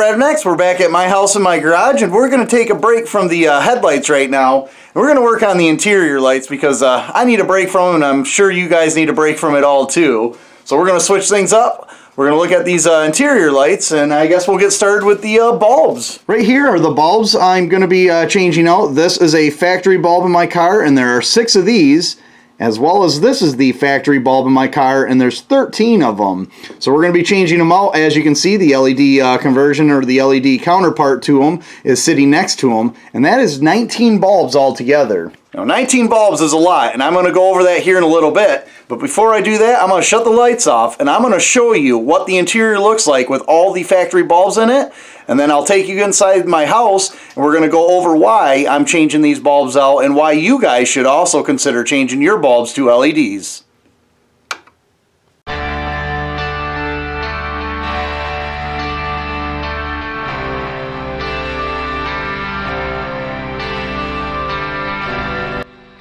Alright, next we're back at my house in my garage, and we're going to take a break from the headlights right now. And we're going to work on the interior lights because I need a break from them, and I'm sure you guys need a break from it all too. So we're going to switch things up. We're going to look at these interior lights, and I guess we'll get started with the bulbs. Right here are the bulbs I'm going to be changing out. This is a factory bulb in my car, and there are 6 of these. As well as this is the factory bulb in my car, and there's 13 of them. So we're going to be changing them out. As you can see, the LED conversion, or the LED counterpart to them, is sitting next to them, and that is 19 bulbs altogether. Now 19 bulbs is a lot, and I'm going to go over that here in a little bit. But before I do that, I'm going to shut the lights off, and I'm going to show you what the interior looks like with all the factory bulbs in it. And then I'll take you inside my house, and we're going to go over why I'm changing these bulbs out and why you guys should also consider changing your bulbs to LEDs.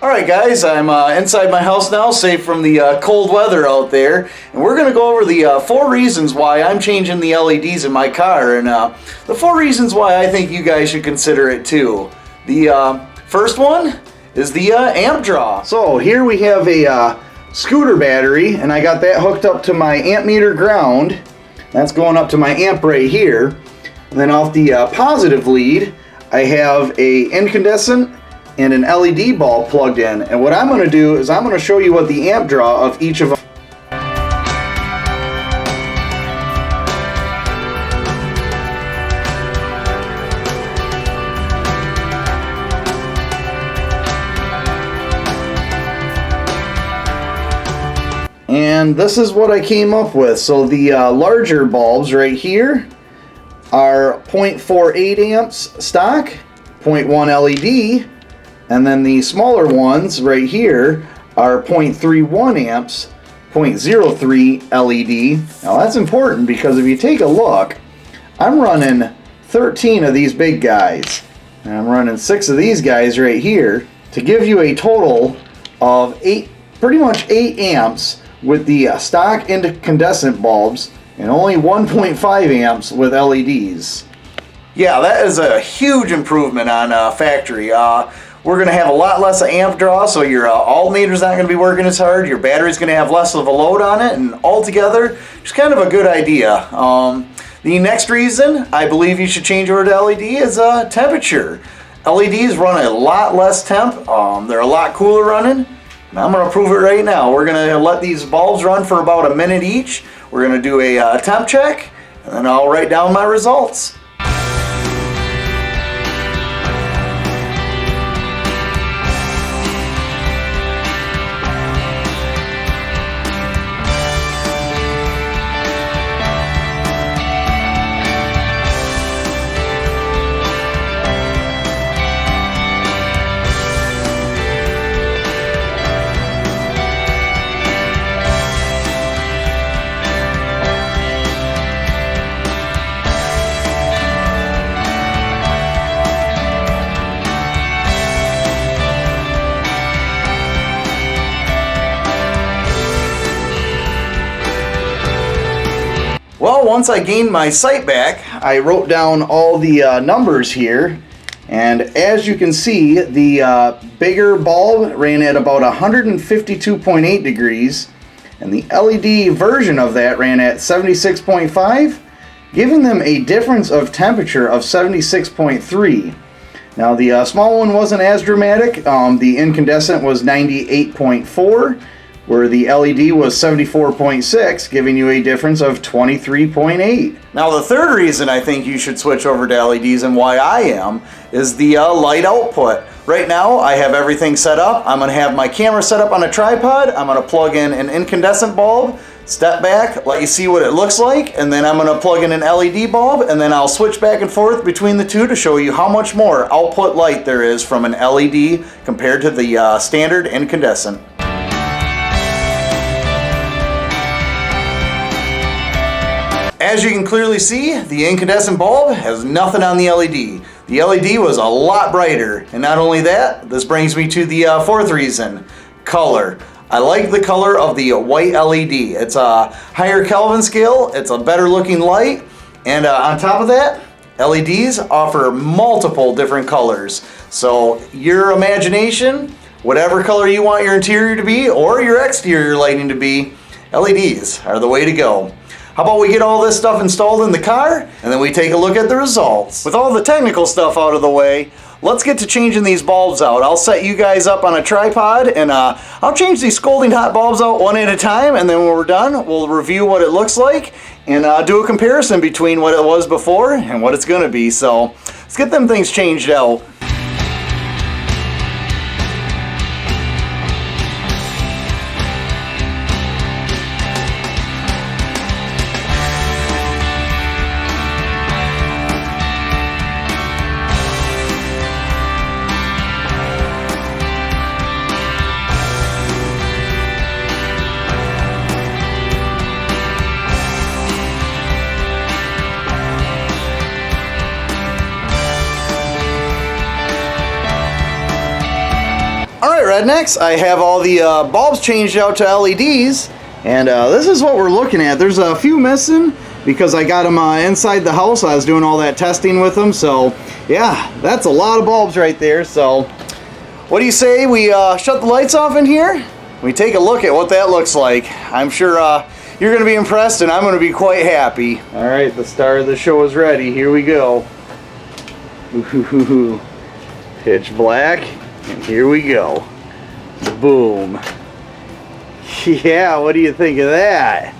Alright guys, I'm inside my house now, safe from the cold weather out there, and we're going to go over the 4 reasons why I'm changing the LEDs in my car, and the 4 reasons why I think you guys should consider it too. The first one is the amp draw. So here we have a scooter battery, and I got that hooked up to my amp meter ground. That's going up to my amp right here. And then off the positive lead, I have a incandescent and an LED bulb plugged in, and what I'm going to do is I'm going to show you what the amp draw of each of them. And this is what I came up with. So the larger bulbs right here are 0.48 amps stock, 0.1 LED. And then the smaller ones right here are 0.31 amps, 0.03 LED. Now that's important because if you take a look, I'm running 13 of these big guys. And I'm running 6 of these guys right here to give you a total of pretty much 8 amps with the stock incandescent bulbs and only 1.5 amps with LEDs. Yeah, that is a huge improvement on factory. We're going to have a lot less of amp draw, so your alternator's not going to be working as hard, your battery's going to have less of a load on it, and altogether, it's kind of a good idea. The next reason I believe you should change over to LED is temperature. LEDs run a lot less temp, they're a lot cooler running, and I'm going to prove it right now. We're going to let these bulbs run for about a minute each. We're going to do a temp check, and then I'll write down my results. Well, once I gained my sight back, I wrote down all the numbers here, and as you can see, the bigger bulb ran at about 152.8 degrees, and the LED version of that ran at 76.5, giving them a difference of temperature of 76.3. Now the small one wasn't as dramatic. The incandescent was 98.4. where the LED was 74.6, giving you a difference of 23.8. Now the third reason I think you should switch over to LEDs, and why I am, is the light output. Right now I have everything set up. I'm going to have my camera set up on a tripod. I'm going to plug in an incandescent bulb, step back, let you see what it looks like, and then I'm going to plug in an LED bulb, and then I'll switch back and forth between the two to show you how much more output light there is from an LED compared to the standard incandescent. As you can clearly see, the incandescent bulb has nothing on the LED. The LED was a lot brighter, and not only that, this brings me to the fourth reason, color. I like the color of the white LED. It's a higher Kelvin scale, it's a better looking light, and on top of that, LEDs offer multiple different colors. So your imagination, whatever color you want your interior to be or your exterior lighting to be, LEDs are the way to go. How about we get all this stuff installed in the car and then we take a look at the results. With all the technical stuff out of the way, let's get to changing these bulbs out. I'll set you guys up on a tripod and I'll change these scalding hot bulbs out one at a time, and then when we're done, we'll review what it looks like and do a comparison between what it was before and what it's gonna be. So let's get them things changed out. Alright, rednecks, I have all the bulbs changed out to LEDs, and this is what we're looking at. There's a few missing because I got them inside the house. I was doing all that testing with them, so yeah, that's a lot of bulbs right there. So what do you say we shut the lights off in here? We take a look at what that looks like. I'm sure you're going to be impressed and I'm going to be quite happy. Alright, the star of the show is ready. Here we go. Ooh, pitch black, and here we go. Boom. Yeah, what do you think of that?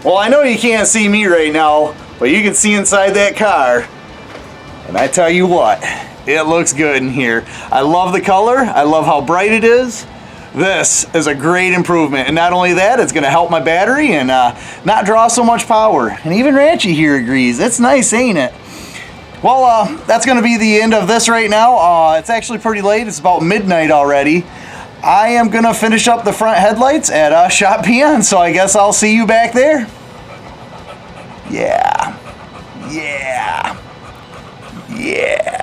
Well, I know you can't see me right now, but you can see inside that car. And I tell you what, it looks good in here. I love the color. I love how bright it is. This is a great improvement. And not only that, it's going to help my battery and not draw so much power. And even Ratchy here agrees. It's nice, ain't it? Well, that's going to be the end of this right now. It's actually pretty late. It's about midnight already. I am going to finish up the front headlights at Shop Peon, so I guess I'll see you back there. Yeah. Yeah. Yeah.